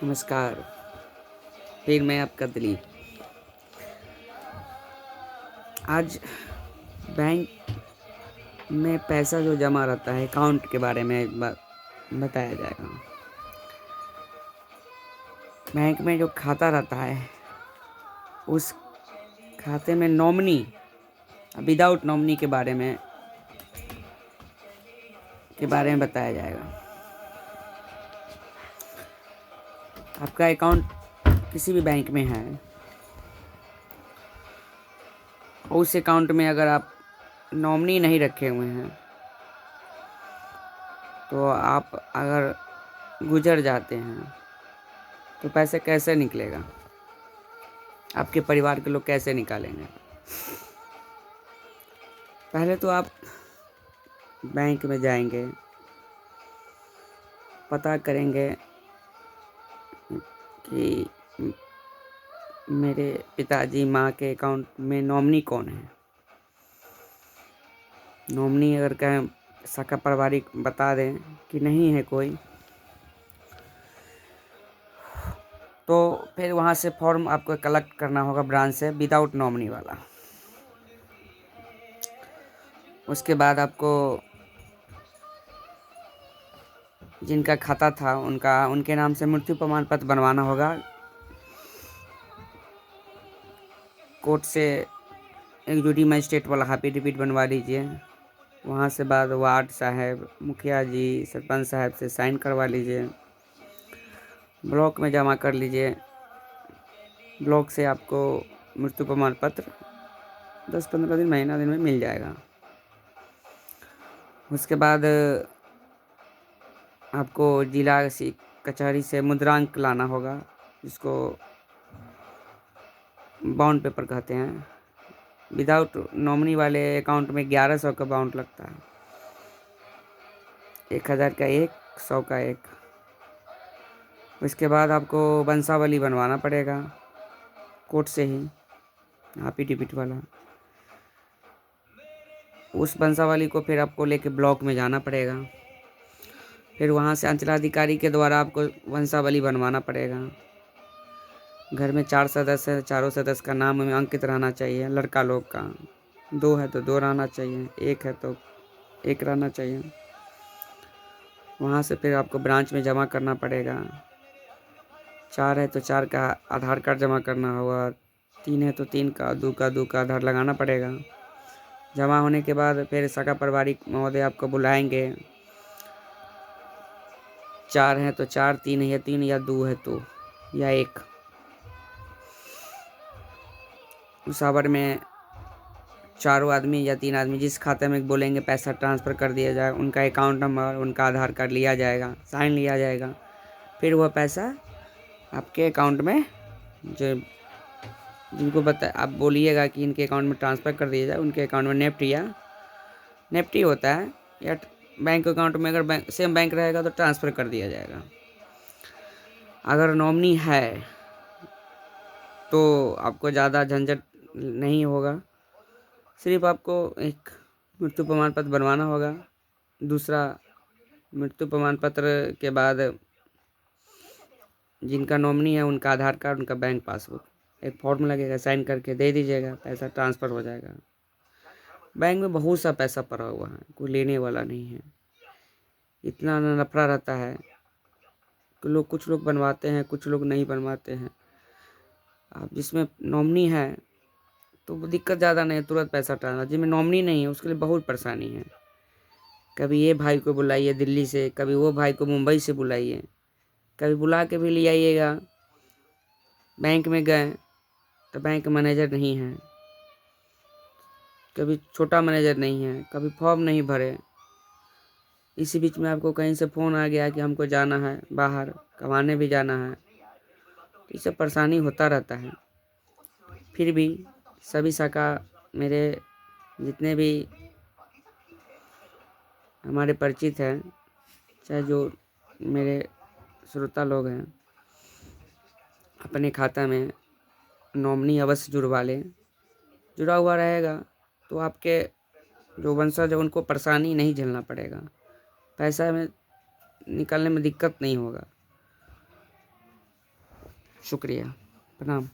नमस्कार। फिर मैं आपका दिलीप। आज बैंक में पैसा जो जमा रहता है अकाउंट के बारे में बताया जाएगा। बैंक में जो खाता रहता है उस खाते में नॉमिनी विदाउट नॉमिनी के बारे में बताया जाएगा। आपका अकाउंट किसी भी बैंक में है और उस अकाउंट में अगर आप नॉमिनी नहीं रखे हुए हैं तो आप अगर गुजर जाते हैं तो पैसे कैसे निकलेगा? आपके परिवार के लोग कैसे निकालेंगे? पहले तो आप बैंक में जाएंगे, पता करेंगे कि मेरे पिताजी माँ के अकाउंट में नॉमिनी कौन है। नॉमिनी अगर कहें शाखा पारिवारिक बता दें कि नहीं है कोई, तो फिर वहाँ से फॉर्म आपको कलेक्ट करना होगा ब्रांच से विदाउट नॉमिनी वाला। उसके बाद आपको जिनका खाता था उनके नाम से मृत्यु प्रमाण पत्र बनवाना होगा। कोर्ट से एक ड्यूटी मजिस्ट्रेट वाला एफिडेविट बनवा लीजिए। वहाँ से बाद वार्ड साहब, मुखिया जी, सरपंच साहब से साइन करवा लीजिए। ब्लॉक में जमा कर लीजिए। ब्लॉक से आपको मृत्यु प्रमाण पत्र 10-15 दिन महीना दिन में मिल जाएगा। उसके बाद आपको जिला कचहरी से मुद्रांक लाना होगा, जिसको बाउंड पेपर कहते हैं। विदाउट नॉमिनी वाले अकाउंट में 1100 का बाउंड लगता है। 1000 का एक, 100 का एक। उसके बाद आपको वंशावली बनवाना पड़ेगा कोर्ट से ही, एफिडेविट वाला। उस वंशावली को फिर आपको लेके ब्लॉक में जाना पड़ेगा। फिर वहाँ से अंचलाधिकारी के द्वारा आपको वंशावली बनवाना पड़ेगा। घर में 4 सदस्य है, चारों सदस्य का नाम में अंकित रहना चाहिए। लड़का लोग का 2 है तो 2 रहना चाहिए, 1 है तो 1 रहना चाहिए। वहाँ से फिर आपको ब्रांच में जमा करना पड़ेगा। 4 है तो 4 का आधार कार्ड जमा करना होगा, 3 है तो 3 का, 2 का 2 का आधार लगाना पड़ेगा। जमा होने के बाद फिर शाखा पारिवारिक महोदय आपको बुलाएंगे। 4 है तो 4, 3 है 3, या 2 है तो या 1। उस आवर में चारों आदमी या 3 आदमी जिस खाते में बोलेंगे पैसा ट्रांसफ़र कर दिया जाए, उनका अकाउंट नंबर, उनका आधार कार्ड लिया जाएगा, साइन लिया जाएगा। फिर वह पैसा आपके अकाउंट में जो जिनको आप बोलिएगा कि इनके अकाउंट में ट्रांसफ़र कर दिया जाए, उनके अकाउंट में नेफ्टी होता है, या बैंक अकाउंट में अगर सेम बैंक रहेगा तो ट्रांसफ़र कर दिया जाएगा। अगर नॉमिनी है तो आपको ज़्यादा झंझट नहीं होगा। सिर्फ आपको एक मृत्यु प्रमाण पत्र बनवाना होगा। दूसरा, मृत्यु प्रमाण पत्र के बाद जिनका नॉमिनी है उनका आधार कार्ड, उनका बैंक पासबुक, एक फॉर्म लगेगा, साइन करके दे दीजिएगा, पैसा ट्रांसफ़र हो जाएगा। बैंक में बहुत सा पैसा पड़ा हुआ है, कोई लेने वाला नहीं है। इतना नफरा रहता है कि कुछ लोग बनवाते हैं, कुछ लोग नहीं बनवाते हैं। आप जिसमें नॉमिनी है तो वो दिक्कत ज़्यादा नहीं है, तुरंत पैसा ट्रांसफर। जिसमें नॉमिनी नहीं है उसके लिए बहुत परेशानी है। कभी ये भाई को बुलाइए दिल्ली से, कभी वो भाई को मुंबई से बुलाइए, कभी बुला के भी ले आइएगा। बैंक में गए तो बैंक मैनेजर नहीं है, कभी छोटा मैनेजर नहीं है, कभी फॉर्म नहीं भरे। इसी बीच में आपको कहीं से फ़ोन आ गया कि हमको जाना है बाहर, कमाने भी जाना है, तो इससे परेशानी होता रहता है। फिर भी सभी शाखा मेरे जितने भी हमारे परिचित हैं, चाहे जो मेरे श्रोता लोग हैं, अपने खाता में नॉमिनी अवश्य जुड़वा लें। जुड़ा हुआ रहेगा तो आपके जो वंशज है उनको परेशानी नहीं झेलना पड़ेगा, पैसा में निकलने में दिक्कत नहीं होगा। शुक्रिया, प्रणाम।